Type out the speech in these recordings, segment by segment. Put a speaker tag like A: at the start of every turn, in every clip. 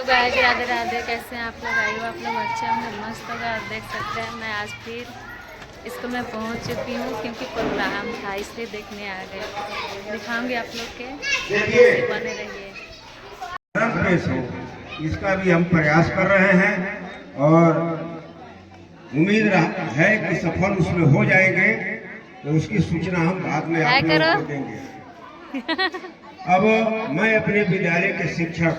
A: Guys Radhe Radhe, कैसे हैं आप लोग? आई हो आप लोग अच्छे होंगे, मस्त होगा। आप देख सकते हैं मैं आज फिर इसको मैं पहुंच चुकी हूँ क्योंकि प्रोग्राम था इसलिए देखने आ गए। दिखाऊंगी आप लोग के, बने रहिए।
B: पेश हो इसका भी हम प्रयास कर रहे हैं और उम्मीद है कि सफल उसमें हो जाएंगे, तो उसकी सूचना हम बाद में आप लोगों को देंगे। अब मैं अपने विद्यालय के शिक्षक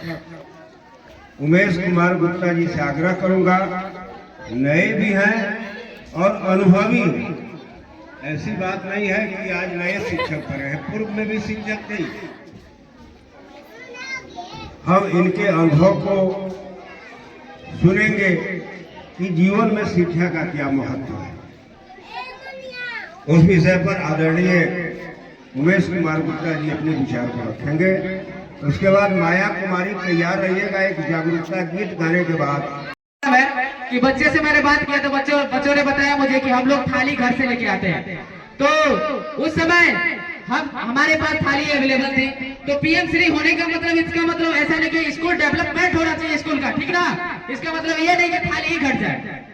B: उमेश कुमार गुप्ता जी से आग्रह करूंगा, नए भी हैं और अनुभवी। ऐसी बात नहीं है कि आज नए शिक्षक बने हैं, पूर्व में भी शिक्षक थे। हम इनके अनुभव को सुनेंगे कि जीवन में शिक्षा का क्या महत्व है। उस विषय पर आदरणीय उमेश कुमार गुप्ता जी अपने विचार को रखेंगे। उसके बाद माया कुमारी तैयार रहिएगा एक जागरूकता गीत गाने के बाद।
C: कि बच्चे से मैंने बात किया तो बच्चों ने बताया मुझे कि हम लोग थाली घर से लेके आते हैं, तो उस समय हमारे पास थाली अवेलेबल थी। तो पीएम श्री होने का मतलब, इसका मतलब ऐसा नहीं कि स्कूल डेवलपमेंट होना चाहिए स्कूल का, ठीक ना। इसका मतलब ये नहीं कि थाली ही घट जाए,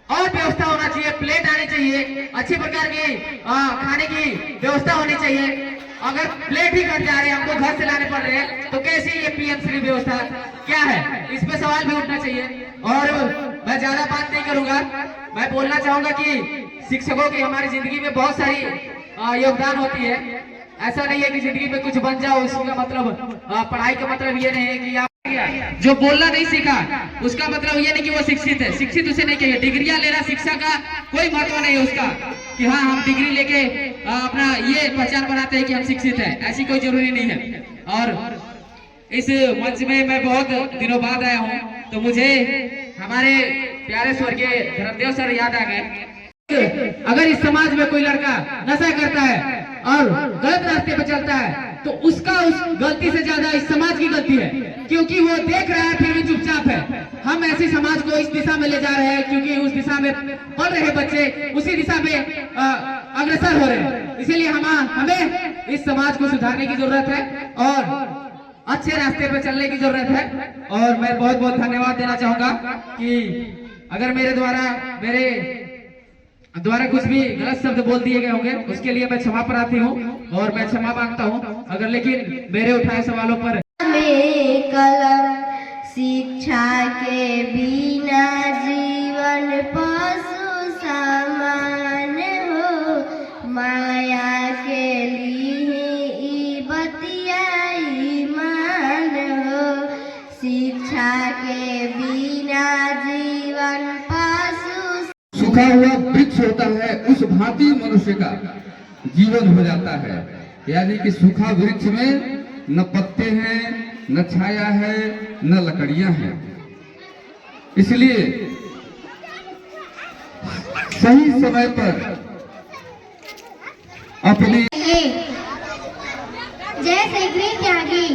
C: और व्यवस्था होना चाहिए, प्लेट आनी चाहिए, अच्छी प्रकार की खाने की व्यवस्था होनी चाहिए। अगर प्लेट ही घट जा रहे हैं, हमको घर से लाने पड़ रहे हैं, तो कैसे ये पीएम श्री व्यवस्था क्या है, इस पे सवाल भी उठना चाहिए। और मैं ज्यादा बात नहीं करूंगा, मैं बोलना चाहूंगा कि शिक्षकों की हमारी जिंदगी में बहुत सारी योगदान होती है। ऐसा नहीं है कि जिंदगी में कुछ बन जाओ, उसका मतलब पढ़ाई का मतलब ये नहीं है कि आप जो बोलना नहीं सीखा उसका मतलब ये नहीं कि वो शिक्षित है। शिक्षित उसे नहीं कहिए, डिग्रियां लेना शिक्षा का कोई महत्व नहीं है उसका, कि हाँ हम डिग्री लेके अपना ये पहचान बनाते हैं कि हम शिक्षित हैं, ऐसी कोई जरूरी नहीं है। और इस मंच में मैं बहुत दिनों बाद आया हूँ, तो मुझे हमारे प्यारे स्वर्गीय धर्मदेव सर याद आ गए। अगर इस समाज में कोई लड़का नशा करता है और गलत रास्ते पर चलता है, तो उसका उस गलती से ज्यादा इस समाज की गलती है, क्योंकि वो देख रहा है फिर भी चुपचाप है। हम ऐसी समाज को इस दिशा में ले जा रहे हैं क्योंकि उस दिशा में पढ़ रहे बच्चे उसी दिशा में अग्रसर हो रहे हैं। इसीलिए हमें इस समाज को सुधारने की जरूरत है और अच्छे रास्ते पे चलने की जरूरत है। और मैं बहुत बहुत धन्यवाद देना चाहूंगा कि अगर मेरे द्वारा कुछ भी गलत शब्द बोल दिए गए होंगे उसके लिए मैं क्षमा प्रार्थी हूँ और मैं क्षमा मांगता हूँ। अगर लेकिन मेरे उठाए सवालों पर
D: कलम शिक्षा के बिना जीवन पशु समान हो, माया के लिए बतियाई मान हो। शिक्षा के बिना जीवन पशु
E: सूखा हुआ वृक्ष होता है, उस भांति मनुष्य का जीवन हो जाता है। यानी कि सूखा वृक्ष में न पत्ते हैं, न छाया है, न लकड़ियां हैं। इसलिए सही समय पर अपनी
D: जैसे गृह त्यागी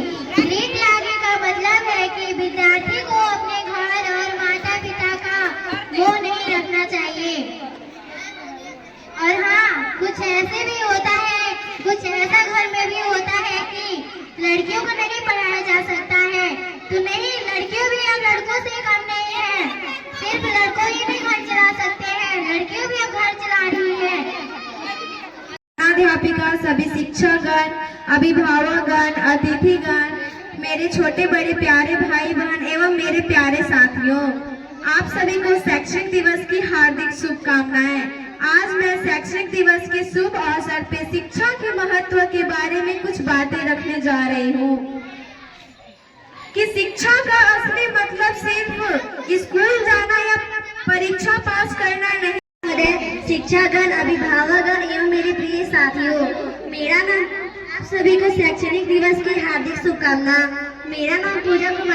D: का मतलब है कि विद्यार्थी को अपने घर और माता पिता का मोह नहीं रखना चाहिए। और हाँ, कुछ ऐसे भी होता है, कुछ ऐसा घर में भी होता है कि लड़कियों को नहीं पढ़ाया जा सकता है, तो नहीं, लड़कियों भी अब लड़कों से कम नहीं है। सिर्फ लड़कों ही नहीं घर चला सकते हैं, लड़कियों भी अब घर चला रही है।
F: अध्यापिका, सभी शिक्षकगण, अभिभावकगण, अतिथिगण, मेरे छोटे बड़े प्यारे भाई बहन एवं मेरे प्यारे साथियों, आप सभी को शैक्षणिक दिवस की हार्दिक शुभकामनाएं। आज मैं शैक्षणिक दिवस के शुभ अवसर पे शिक्षा के महत्व के बारे में कुछ बातें रखने जा रही हूँ कि शिक्षा का असली मतलब सिर्फ स्कूल जाना या परीक्षा पास करना नहीं।
D: शिक्षागण, अभिभावकगण एवं मेरे प्रिय साथियों, मेरा नाम, आप सभी को शैक्षणिक दिवस की हार्दिक शुभकामना। मेरा नाम पूजा कुमार